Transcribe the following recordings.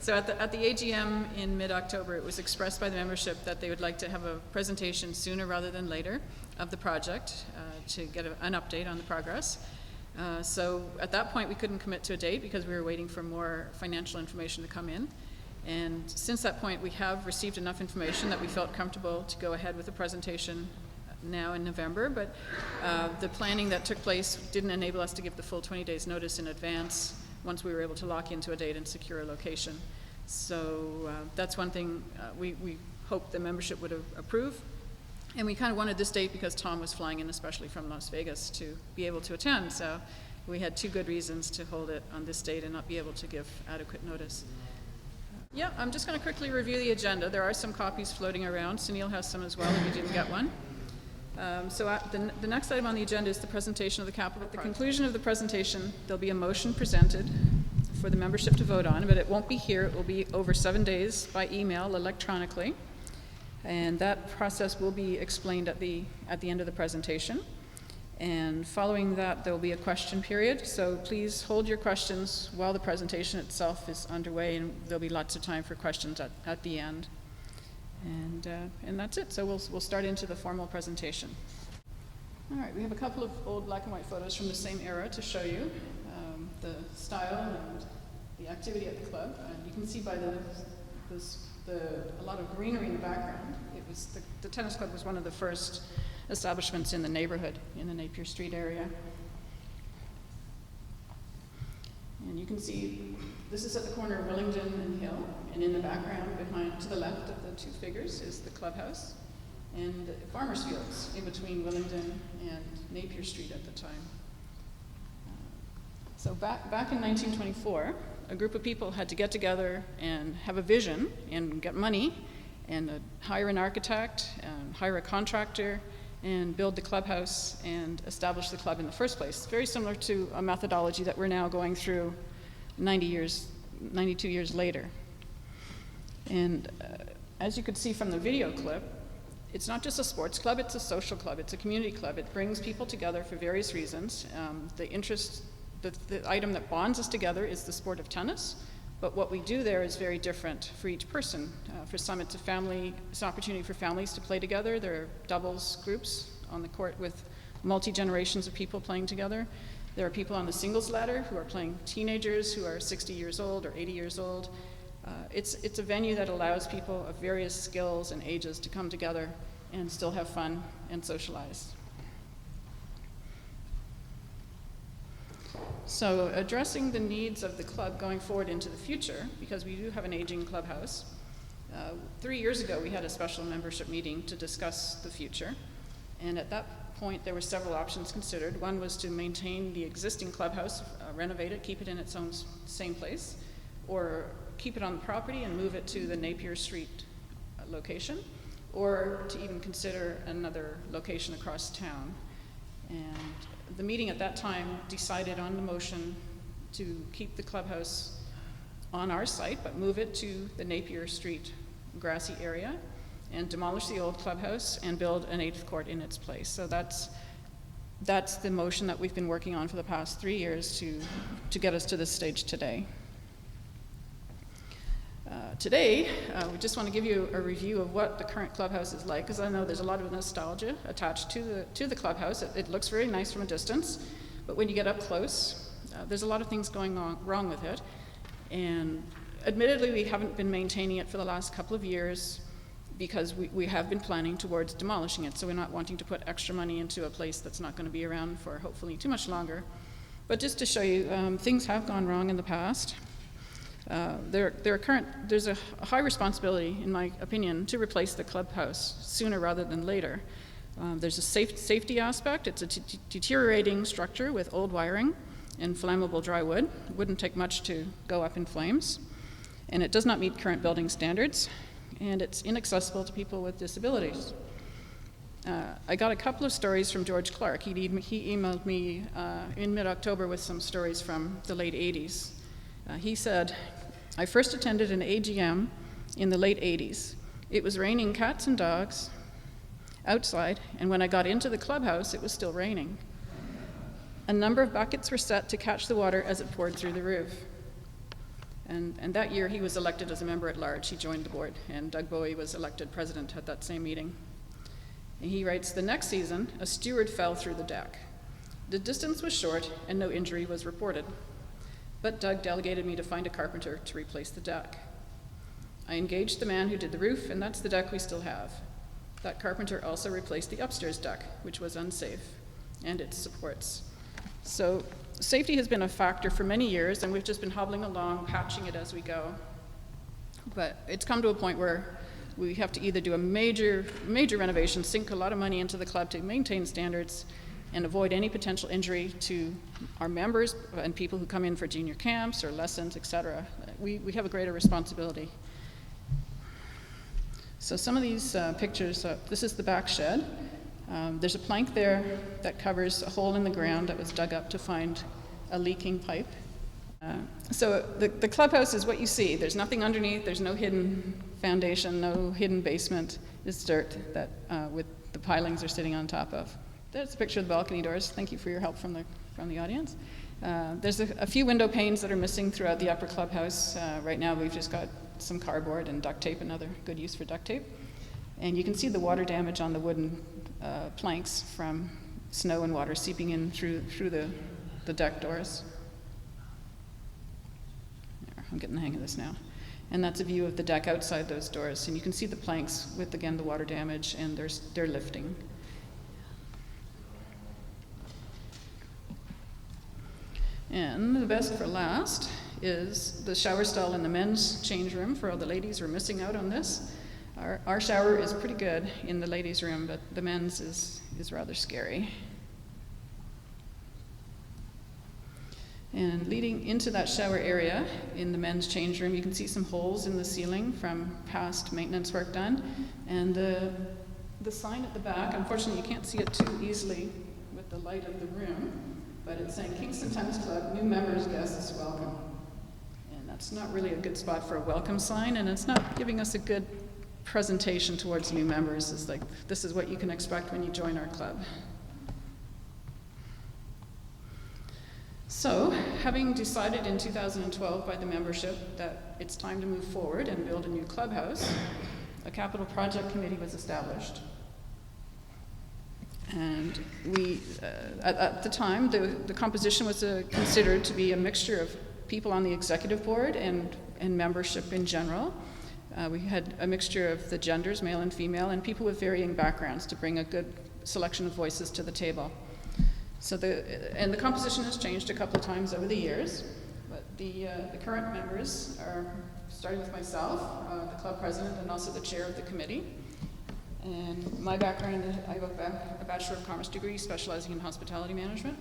So at the AGM in mid-October, it was expressed by the membership that they would like to have a presentation sooner rather than later of the project to get an update on the progress. So at that point, we couldn't commit to a date because we were waiting for more financial information to come in. And since that point, we have received enough information that we felt comfortable to go ahead with the presentation now in November, but the planning that took place didn't enable us to give the full 20 days notice in advance once we were able to lock into a date and secure a location. So that's one thing we hope the membership would approve. And we kind of wanted this date because Tom was flying in, especially from Las Vegas, to be able to attend. So we had two good reasons to hold it on this date and not be able to give adequate notice. Yeah, I'm just going to quickly review the agenda. There are some copies floating around. Sunil has some as well if you didn't get one. The next item on the agenda is the presentation of the capital. At the conclusion of the presentation, there'll be a motion presented for the membership to vote on, but it won't be here. It will be over 7 days by email electronically. And that process will be explained at the end of the presentation. And following that, there will be a question period. So please hold your questions while the presentation itself is underway, and there'll be lots of time for questions at the end. And that's it. So we'll start into the formal presentation. All right, we have a couple of old black and white photos from the same era to show you the style and the activity at the club. You can see by a lot of greenery in the background. It was the tennis club was one of the first establishments in the neighborhood in the Napier Street area. And you can see this is at the corner of Willingdon and Hill, and in the background behind to the left of the two figures is the clubhouse and farmers' fields in between Willingdon and Napier Street at the time. So back in 1924, a group of people had to get together and have a vision and get money and hire an architect and hire a contractor and build the clubhouse and establish the club in the first place. Very similar to a methodology that we're now going through 92 years later. And as you could see from the video clip, it's not just a sports club, it's a social club, it's a community club. It brings people together for various reasons. The item that bonds us together is the sport of tennis, but what we do there is very different for each person. For some, it's an opportunity for families to play together. There are doubles groups on the court with multi-generations of people playing together. There are people on the singles ladder who are playing teenagers who are 60 years old or 80 years old. It's a venue that allows people of various skills and ages to come together and still have fun and socialize. So addressing the needs of the club going forward into the future, because we do have an aging clubhouse, 3 years ago we had a special membership meeting to discuss the future, and at that point there were several options considered. One was to maintain the existing clubhouse, renovate it, keep it in its own same place, or keep it on the property and move it to the Napier Street location, or to even consider another location across town. And the meeting at that time decided on the motion to keep the clubhouse on our site, but move it to the Napier Street grassy area and demolish the old clubhouse and build an 8th court in its place. So that's the motion that we've been working on for the past 3 years to get us to this stage today. Today, we just want to give you a review of what the current clubhouse is like, because I know there's a lot of nostalgia attached to the clubhouse. It looks very nice from a distance, but when you get up close, there's a lot of things going on wrong with it. And admittedly, we haven't been maintaining it for the last couple of years because we have been planning towards demolishing it, so we're not wanting to put extra money into a place that's not going to be around for hopefully too much longer. But just to show you, things have gone wrong in the past. There's a high responsibility, in my opinion, to replace the clubhouse sooner rather than later. There's a safety aspect. It's a deteriorating structure with old wiring and flammable dry wood. It wouldn't take much to go up in flames. And it does not meet current building standards. And it's inaccessible to people with disabilities. I got a couple of stories from George Clark. He emailed me in mid-October with some stories from the late 80s. He said, "I first attended an AGM in the late 80s. It was raining cats and dogs outside, and when I got into the clubhouse, it was still raining. A number of buckets were set to catch the water as it poured through the roof. And that year, he was elected as a member at large. He joined the board, and Doug Bowie was elected president at that same meeting. And he writes, "The next season, a steward fell through the deck. The distance was short, and no injury was reported. But Doug delegated me to find a carpenter to replace the deck. I engaged the man who did the roof, and that's the deck we still have. That carpenter also replaced the upstairs deck, which was unsafe, and its supports." So safety has been a factor for many years, and we've just been hobbling along, patching it as we go. But it's come to a point where we have to either do a major renovation, sink a lot of money into the club to maintain standards, and avoid any potential injury to our members and people who come in for junior camps or lessons, etc. We have a greater responsibility. So some of these pictures, this is the back shed. There's a plank there that covers a hole in the ground that was dug up to find a leaking pipe. So the clubhouse is what you see. There's nothing underneath. There's no hidden foundation, no hidden basement. It's dirt that with the pilings are sitting on top of. There's a picture of the balcony doors. Thank you for your help from the audience. There's a few window panes that are missing throughout the upper clubhouse. Right now we've just got some cardboard and duct tape, another good use for duct tape. And you can see the water damage on the wooden planks from snow and water seeping in through the deck doors. There, I'm getting the hang of this now. And that's a view of the deck outside those doors. And you can see the planks with, again, the water damage, and they're lifting. And the best for last is the shower stall in the men's change room. For all the ladies who are missing out on this, our shower is pretty good in the ladies' room, but the men's is rather scary. And leading into that shower area in the men's change room, you can see some holes in the ceiling from past maintenance work done. And the sign at the back, unfortunately you can't see it too easily with the light of the room, but it's saying Kingston Tennis Club, new members, guests, welcome. And that's not really a good spot for a welcome sign, and it's not giving us a good presentation towards new members. It's like, this is what you can expect when you join our club. So, having decided in 2012 by the membership that it's time to move forward and build a new clubhouse, a capital project committee was established. And we, at the time, the composition was considered to be a mixture of people on the executive board and membership in general. We had a mixture of the genders, male and female, and people with varying backgrounds to bring a good selection of voices to the table. So the composition has changed a couple of times over the years, but the current members are, starting with myself, the club president, and also the chair of the committee. And my background, I have a Bachelor of Commerce degree specializing in hospitality management.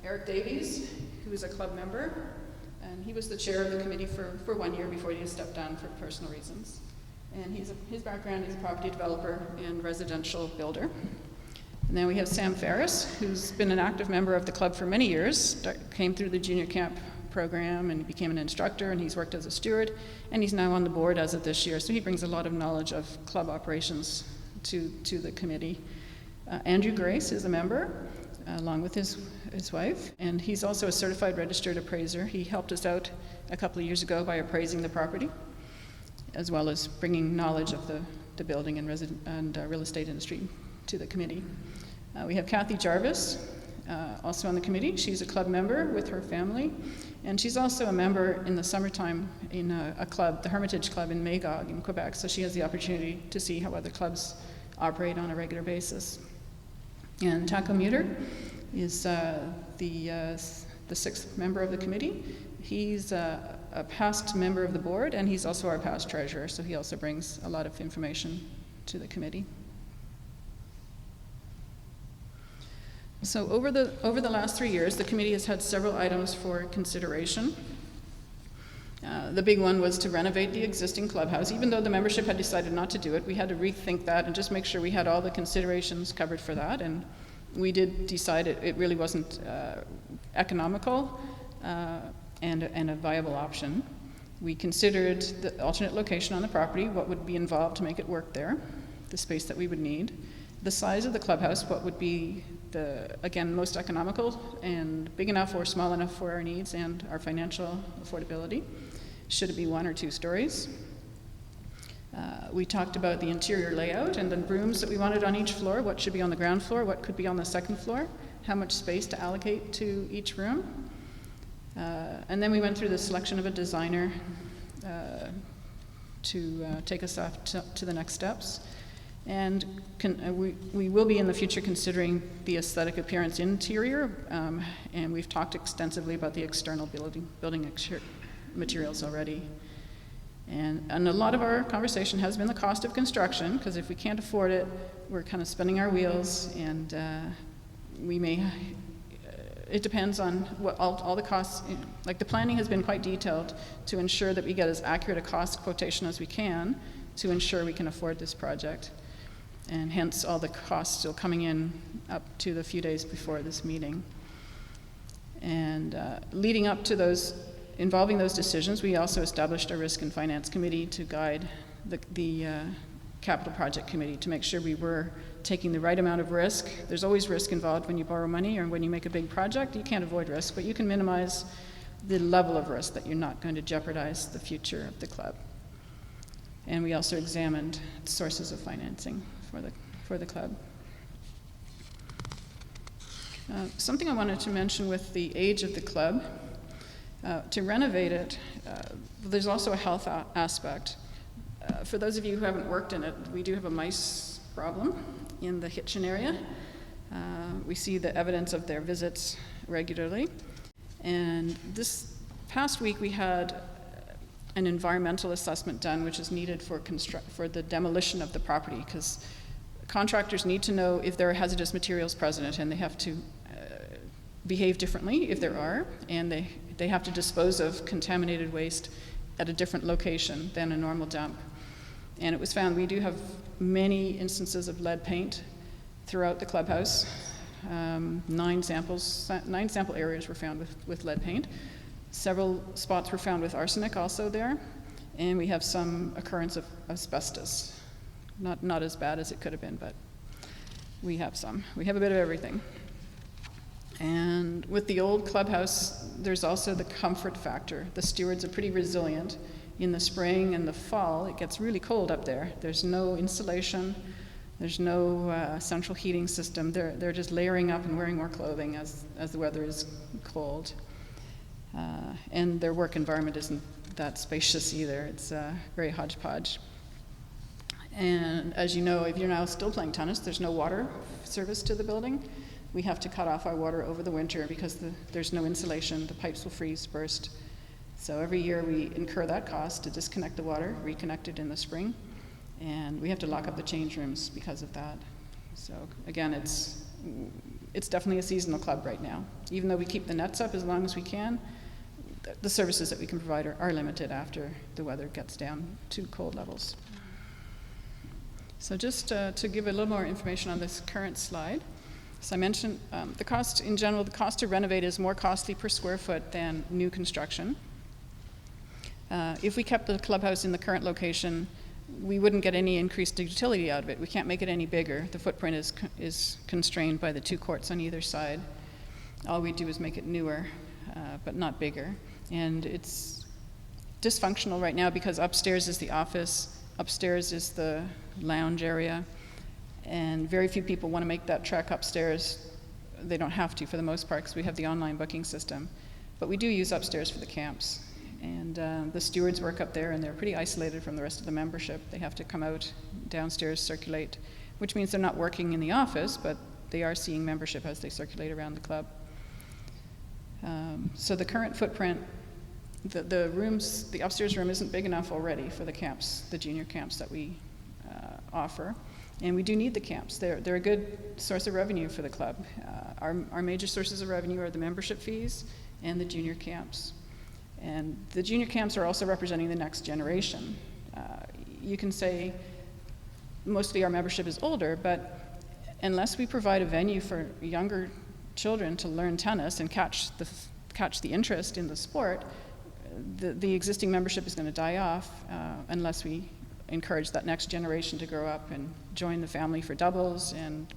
Eric Davies, who is a club member, and he was the chair of the committee for 1 year before he stepped down for personal reasons. And his background is a property developer and residential builder. And then we have Sam Ferris, who's been an active member of the club for many years, came through the junior camp program and became an instructor, and he's worked as a steward, and he's now on the board as of this year. So he brings a lot of knowledge of club operations to the committee. Andrew Grace is a member, along with his wife, and he's also a certified registered appraiser. He helped us out a couple of years ago by appraising the property, as well as bringing knowledge of the building and real estate industry to the committee. We have Kathy Jarvis, also on the committee. She's a club member with her family, and she's also a member in the summertime in a club, the Hermitage Club in Magog in Quebec, so she has the opportunity to see how other clubs operate on a regular basis. And Taco Muter is the sixth member of the committee. He's a past member of the board, and he's also our past treasurer, so he also brings a lot of information to the committee. So over the last 3 years, the committee has had several items for consideration. The big one was to renovate the existing clubhouse. Even though the membership had decided not to do it, we had to rethink that and just make sure we had all the considerations covered for that. And we did decide it really wasn't economical and a viable option. We considered the alternate location on the property, what would be involved to make it work there, the space that we would need, the size of the clubhouse, what would be again, most economical and big enough or small enough for our needs and our financial affordability. Should it be 1 or 2 stories? We talked about the interior layout and the rooms that we wanted on each floor, what should be on the ground floor, what could be on the second floor, how much space to allocate to each room. And then we went through the selection of a designer to take us off to the next steps. And we will be in the future considering the aesthetic appearance interior, and we've talked extensively about the external building materials already. And a lot of our conversation has been the cost of construction, because if we can't afford it, we're kind of spinning our wheels, and we may, it depends on what all the costs, like the planning has been quite detailed to ensure that we get as accurate a cost quotation as we can to ensure we can afford this project. And hence all the costs still coming in up to the few days before this meeting. And leading up to those, involving those decisions, we also established a risk and finance committee to guide the capital project committee to make sure we were taking the right amount of risk. There's always risk involved when you borrow money or when you make a big project. You can't avoid risk, but you can minimize the level of risk that you're not going to jeopardize the future of the club. And we also examined sources of financing for the club. Something I wanted to mention with the age of the club, to renovate it, there's also a health aspect. For those of you who haven't worked in it, we do have a mice problem in the Hitchin area. We see the evidence of their visits regularly. And this past week we had an environmental assessment done, which is needed for the demolition of the property, because contractors need to know if there are hazardous materials present, and they have to behave differently if there are, and they have to dispose of contaminated waste at a different location than a normal dump. And it was found we do have many instances of lead paint throughout the clubhouse. 9 sample areas were found with lead paint. Several spots were found with arsenic also there, and we have some occurrence of asbestos. Not as bad as it could have been, but we have some. We have a bit of everything. And with the old clubhouse, there's also the comfort factor. The stewards are pretty resilient. In the spring and the fall, it gets really cold up there. There's no insulation. There's no central heating system. They're just layering up and wearing more clothing as the weather is cold. And their work environment isn't that spacious either. It's very hodgepodge. And as you know, if you're now still playing tennis, there's no water service to the building. We have to cut off our water over the winter because there's no insulation. The pipes will freeze, burst. So every year we incur that cost to disconnect the water, reconnect it in the spring, and we have to lock up the change rooms because of that. So again, it's definitely a seasonal club right now. Even though we keep the nets up as long as we can, the services that we can provide are limited after the weather gets down to cold levels. So just to give a little more information on this current slide. So I mentioned the cost in general, the cost to renovate is more costly per square foot than new construction. If we kept the clubhouse in the current location, we wouldn't get any increased utility out of it. We can't make it any bigger. The footprint is constrained by the 2 courts on either side. All we do is make it newer, but not bigger. And it's dysfunctional right now because upstairs is the office, upstairs is the lounge area, and very few people want to make that trek upstairs. They don't have to for the most part because we have the online booking system. But we do use upstairs for the camps. And the stewards work up there, and they're pretty isolated from the rest of the membership. They have to come out downstairs, circulate, which means they're not working in the office, but they are seeing membership as they circulate around the club. So the current footprint, the rooms, the upstairs room isn't big enough already for the camps, the junior camps that we offer. And we do need the camps. They're a good source of revenue for the club. Our major sources of revenue are the membership fees and the junior camps. And the junior camps are also representing the next generation. You can say mostly our membership is older, but unless we provide a venue for younger children to learn tennis and catch the interest in the sport, the existing membership is going to die off unless we encourage that next generation to grow up and join the family for doubles and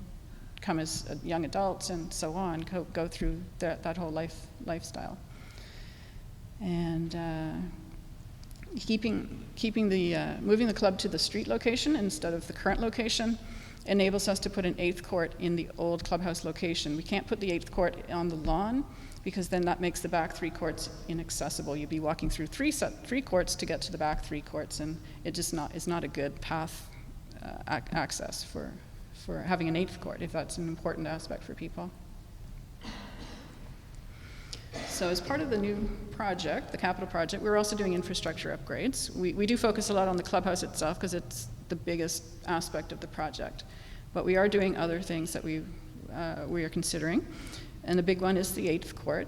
come as young adults and so on, go through that whole lifestyle. And moving the club to the street location instead of the current location enables us to put an 8th court in the old clubhouse location. We can't put the 8th court on the lawn because then that makes the back 3 courts inaccessible. You'd be walking through three courts to get to the back 3 courts, and it just is not a good path access for having an 8th court, if that's an important aspect for people. So as part of the new project, the capital project, we're also doing infrastructure upgrades. We do focus a lot on the clubhouse itself because it's the biggest aspect of the project. But we are doing other things that we are considering. And the big one is the 8th court.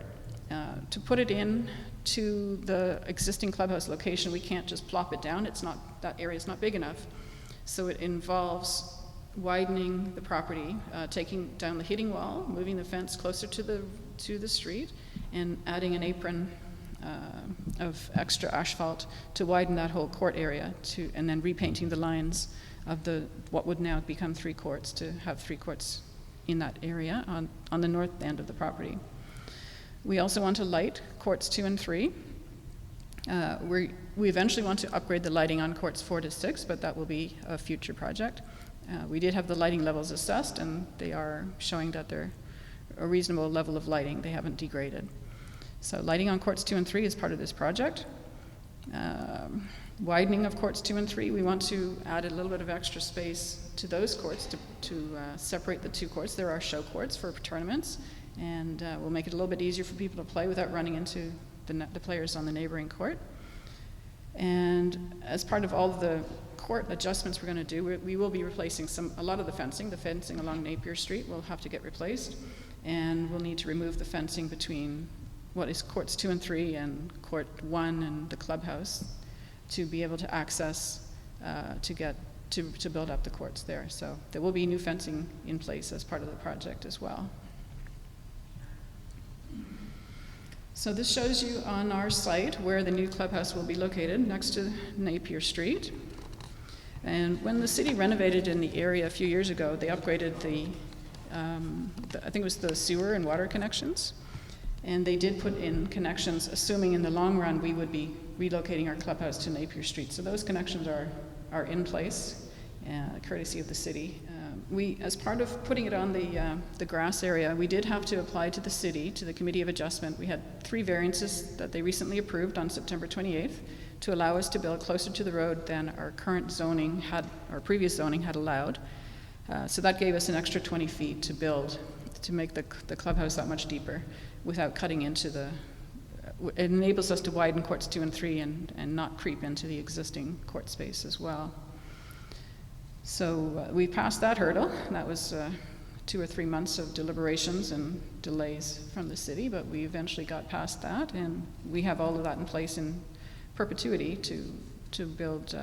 To put it in to the existing clubhouse location, we can't just plop it down. That area is not big enough. So it involves widening the property, taking down the hitting wall, moving the fence closer to the street, and adding an apron of extra asphalt to widen that whole court area, and then repainting the lines of what would now become 3 courts, to have 3 courts in that area on the north end of the property. We also want to light courts 2 and 3. We eventually want to upgrade the lighting on courts 4 to 6, but that will be a future project. We did have the lighting levels assessed, and they are showing that they're a reasonable level of lighting. They haven't degraded. So lighting on courts 2 and 3 is part of this project. Widening of courts 2 and 3, we want to add a little bit of extra space to those courts to separate the 2 courts. There are show courts for tournaments, and we'll make it a little bit easier for people to play without running into the players on the neighboring court. And as part of all of the court adjustments we're going to do, we will be replacing a lot of the fencing. The fencing along Napier Street will have to get replaced, and we'll need to remove the fencing between what is courts 2 and 3 and court 1 and the clubhouse to be able to access to build up the courts there. So there will be new fencing in place as part of the project as well. So this shows you on our site where the new clubhouse will be located, next to Napier Street. And when the city renovated in the area a few years ago, they upgraded I think it was the sewer and water connections. And they did put in connections, assuming in the long run we would be relocating our clubhouse to Napier Street. So those connections are in place, courtesy of the city. As part of putting it on the grass area, we did have to apply to the city, to the Committee of Adjustment. We had 3 variances that they recently approved on September 28th to allow us to build closer to the road than our current zoning our previous zoning had allowed. So that gave us an extra 20 feet to build, to make the clubhouse that much deeper without cutting into it enables us to widen courts 2 and 3 and not creep into the existing court space as well. So we passed that hurdle. That was 2 or 3 months of deliberations and delays from the city, but we eventually got past that, and we have all of that in place in perpetuity to build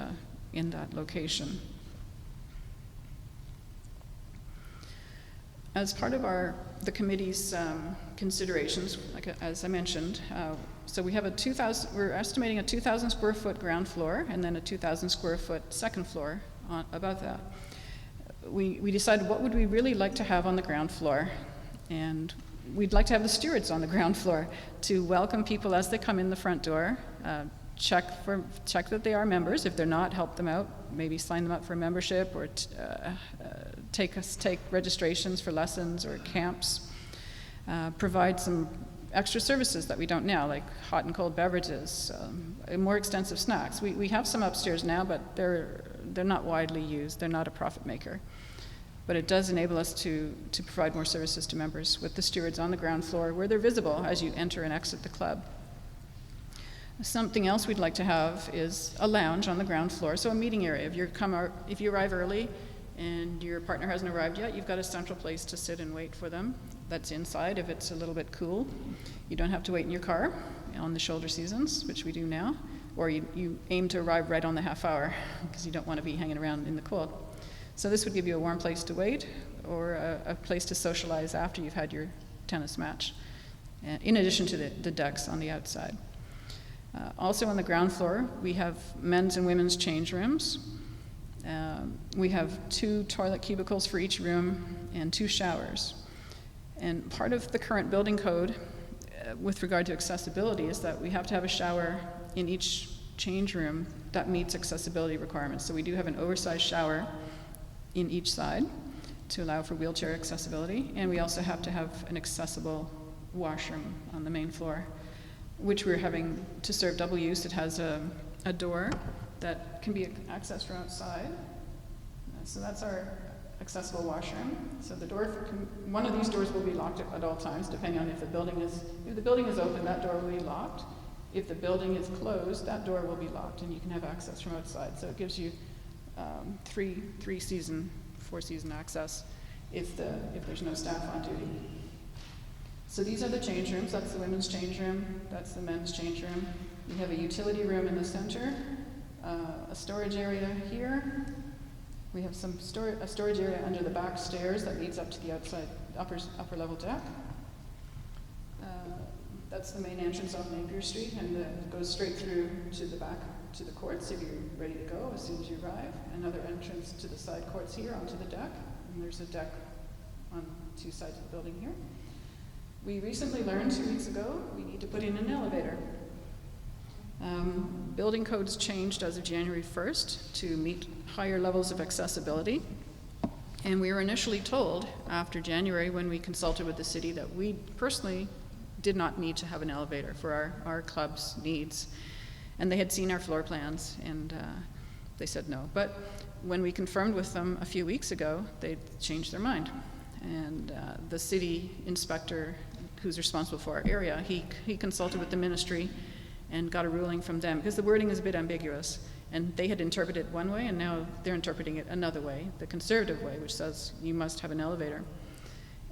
in that location. As part of the committee's considerations, as I mentioned, so we have we're estimating a 2,000 square foot ground floor and then a 2,000 square foot second floor above that. We decided what would we really like to have on the ground floor, and we'd like to have the stewards on the ground floor to welcome people as they come in the front door, check that they are members. If they're not, help them out, maybe sign them up for membership, or take registrations for lessons or camps, provide some extra services that we don't now, like hot and cold beverages, more extensive snacks. We have some upstairs now, but they're not widely used. They're not a profit maker. But it does enable us to provide more services to members with the stewards on the ground floor where they're visible as you enter and exit the club. Something else we'd like to have is a lounge on the ground floor, so a meeting area. If you arrive early and your partner hasn't arrived yet, you've got a central place to sit and wait for them. That's inside if it's a little bit cool. You don't have to wait in your car on the shoulder seasons, which we do now, or you aim to arrive right on the half hour because you don't want to be hanging around in the cold. So this would give you a warm place to wait, or a place to socialize after you've had your tennis match, in addition to the decks on the outside. Also on the ground floor, we have men's and women's change rooms. We have 2 toilet cubicles for each room and 2 showers. And part of the current building code with regard to accessibility is that we have to have a shower in each change room that meets accessibility requirements. So we do have an oversized shower in each side to allow for wheelchair accessibility, and we also have to have an accessible washroom on the main floor, which we're having to serve double use. It has a door that can be accessed from outside. So that's our accessible washroom. So the door, one of these doors will be locked at all times, depending on if the building is open, that door will be locked. If the building is closed, that door will be locked, and you can have access from outside. So it gives you four-season access if there's no staff on duty. So these are the change rooms. That's the women's change room. That's the men's change room. We have a utility room in the center, a storage area here. We have a storage area under the back stairs that leads up to the outside upper level deck. That's the main entrance on Napier Street, and it goes straight through to the back to the courts if you're ready to go as soon as you arrive. Another entrance to the side courts here onto the deck, and there's a deck on two sides of the building here. We recently learned 2 weeks ago we need to put in an elevator. Building codes changed as of January 1st to meet higher levels of accessibility. And we were initially told after January, when we consulted with the city, that we personally did not need to have an elevator for our club's needs. And they had seen our floor plans, and they said no. But when we confirmed with them a few weeks ago, they changed their mind. And the city inspector, who's responsible for our area, he consulted with the ministry and got a ruling from them, because the wording is a bit ambiguous. And they had interpreted it one way, and now they're interpreting it another way, the conservative way, which says you must have an elevator.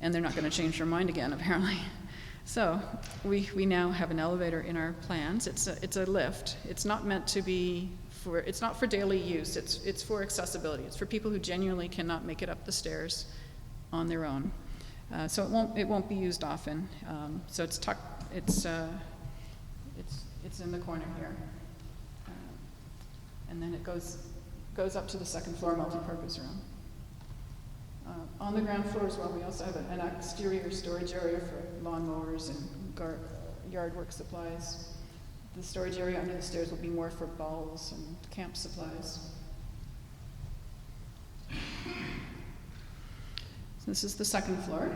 And they're not going to change their mind again, apparently. So we now have an elevator in our plans. It's a lift. It's not meant to be it's not for daily use. It's for accessibility. It's for people who genuinely cannot make it up the stairs on their own. So it won't be used often. So it's tucked. It's in the corner here, and then it goes up to the second floor multi-purpose room. On the ground floor as well, we also have an exterior storage area for lawnmowers and yard work supplies. The storage area under the stairs will be more for bowls and camp supplies. So this is the second floor.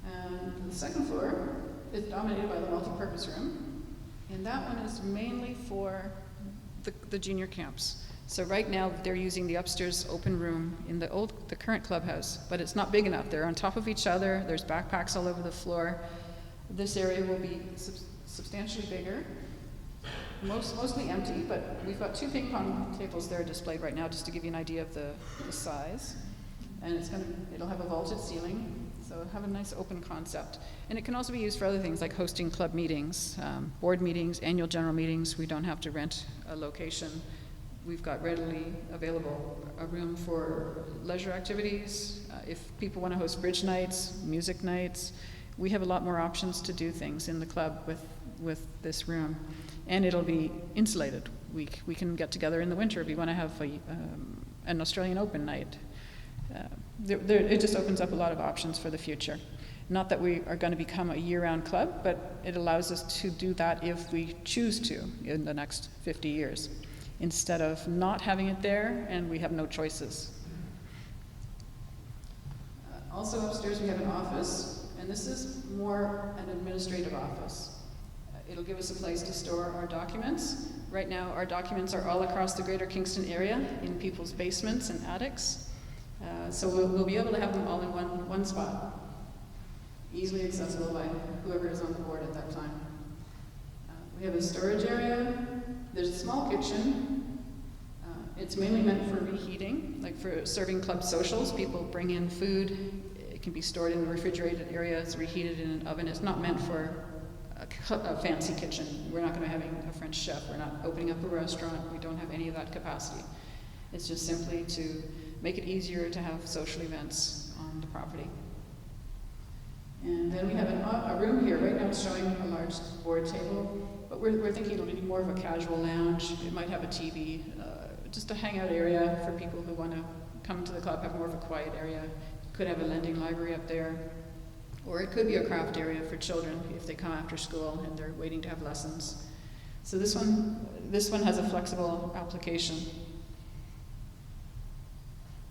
And the second floor is dominated by the multi-purpose room. And that one is mainly for the junior camps. So right now they're using the upstairs open room in the current clubhouse, but it's not big enough. They're on top of each other. There's backpacks all over the floor. This area will be substantially bigger, mostly empty, but we've got 2 ping pong tables there displayed right now, just to give you an idea of the size. And it'll have a vaulted ceiling, so it'll have a nice open concept. And it can also be used for other things like hosting club meetings, board meetings, annual general meetings. We don't have to rent a location. We've got readily available a room for leisure activities. If people want to host bridge nights, music nights, we have a lot more options to do things in the club with this room. And it'll be insulated. We can get together in the winter if we want to have an Australian Open night. It just opens up a lot of options for the future. Not that we are going to become a year-round club, but it allows us to do that if we choose to in the next 50 years. Instead of not having it there and we have no choices. Also upstairs we have an office, and this is more an administrative office. It'll give us a place to store our documents. Right now our documents are all across the Greater Kingston area in people's basements and attics. So we'll be able to have them all in one spot, easily accessible by whoever is on the board at that time. We have a storage area. There's a small kitchen. It's mainly meant for reheating, like for serving club socials. People bring in food. It can be stored in a refrigerated area. It's reheated in an oven. It's not meant for a fancy kitchen. We're not going to be having a French chef. We're not opening up a restaurant. We don't have any of that capacity. It's just simply to make it easier to have social events on the property. And then we have a room here. Right now it's showing a large board table. But we're thinking it'll be more of a casual lounge. It might have a TV, just a hangout area for people who want to come to the club, have more of a quiet area. Could have a lending library up there. Or it could be a craft area for children if they come after school and they're waiting to have lessons. So this one has a flexible application.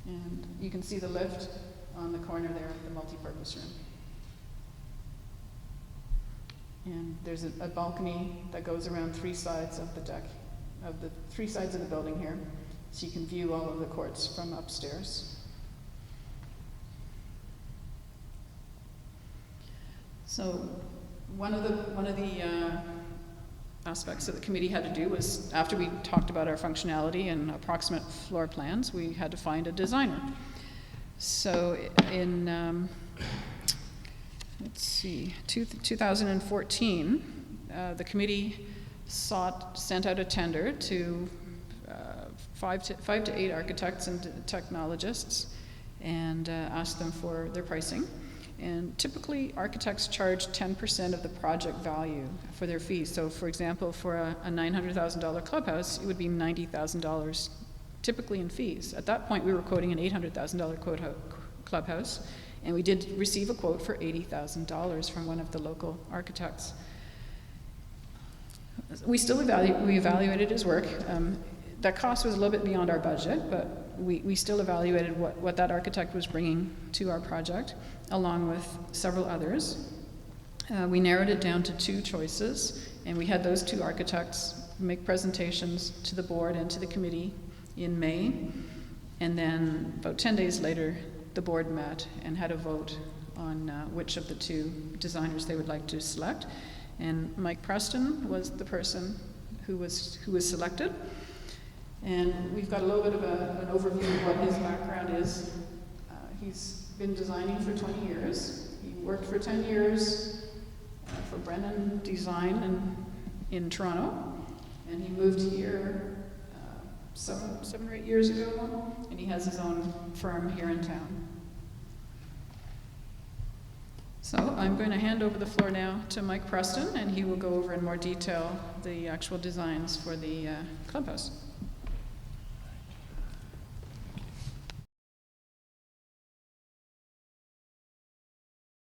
And you can see the lift on the corner there of the multipurpose room. And there's a balcony that goes around three sides of the deck, of the three sides of the building here, so you can view all of the courts from upstairs. So one of the aspects that the committee had to do was, after we talked about our functionality and approximate floor plans, we had to find a designer. So in, let's see, 2014, the committee sent out a tender to 5 to 8 architects and technologists and asked them for their pricing. And typically, architects charge 10% of the project value for their fees. So, for example, for a $900,000 clubhouse, it would be $90,000 typically in fees. At that point, we were quoting an $800,000 clubhouse, and we did receive a quote for $80,000 from one of the local architects. We still evaluated his work. That cost was a little bit beyond our budget, but we still evaluated what that architect was bringing to our project, along with several others. We narrowed it down to 2 choices, and we had those 2 architects make presentations to the board and to the committee in May. And then about 10 days later, the board met and had a vote on which of the 2 designers they would like to select. And Mike Preston was the person who was selected. And we've got a little bit of an overview of what his background is. He's been designing for 20 years. He worked for 10 years for Brennan Design in Toronto. And he moved here 7 or 8 years ago, and he has his own firm here in town. So I'm going to hand over the floor now to Mike Preston, and he will go over in more detail the actual designs for the clubhouse.